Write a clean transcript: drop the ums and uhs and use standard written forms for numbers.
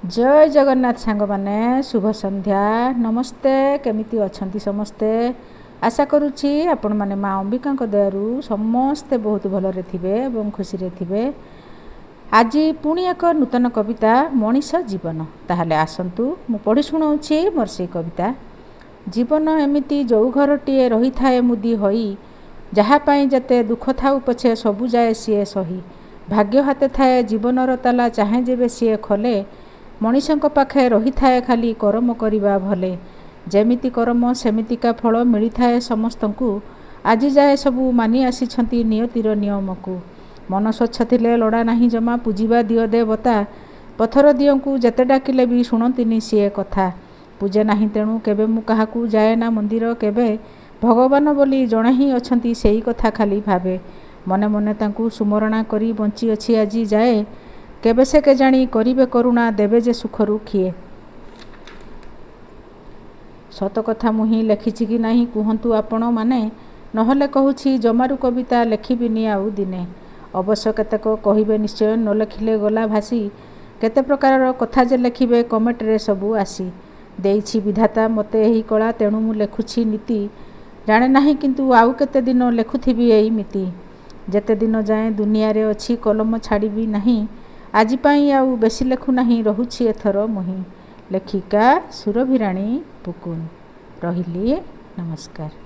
जय जगन्नाथ सांग माने शुभ संध्या नमस्ते केमिति अछंती समस्ते आशा करुछि आपण माने माँ अंबिका दयारू समस्ते बहुत भलरे थिबे एवं खुशी रे थिबे। आज पुणी एक नूतन कविता मनीष जीवन ताहले आसंतु मु पढ़ी शुणाउछि मोर से कविता। जीवन एमिति जो घरटीए रही थाए मुदी होई जहा पाई जते दुख थाउ पछे सबु जाए सीए सही भाग्य हाते थाए जीवनर ताला चाहे जेबे सीए खोले मनीषों पाखे रही थाए खाली कर्म करिबा भले जेमिति कर्म सेमितिका फल मिली थाए समस्तंकु आज जाए सबू मानि आसीछंती नियतिर नियम को मन स्वच्छ थिले लड़ा नाही जमा पूजिबा दियो देवता पथर दियंकु जेते डाकिले भी शुणंतिनी सीए कथा पूजे नाही तेणु केबे मु काहाकू जाए ना मंदिर केबे भगवान बोली जणे ही अछंती सेही कथा खाली भावे मने मने तांकू सुमरणा करी बंची अछि आजी जाए केबे से के जानी करिबे करुणा देवे जे सुखरू खिए। सत कथा मुही लेखिछि कि नाही कुहंतु आपण माने नहले कहूछि जमारू कविता लेखिबिनी आउ दिने अवश्य केतेक कहिबे निश्चय न लेखिले गला भासी केते प्रकार कथा जे लेखिबे कमेंट रे सबू आसी देइछि विधाता मते एही कला तेणु मु लेखुछि नीति जाने नाही किंतु आउ केते दिन लेखुथिबी एई मिति जेते दिन जाए दुनिया रे अछि कलम छाड़ीबी नाही आज पाई आउ बेसी लेखु नहीं रहुछि एथर मुही लेखिका सुरभिराणी पुकुन रहिली नमस्कार।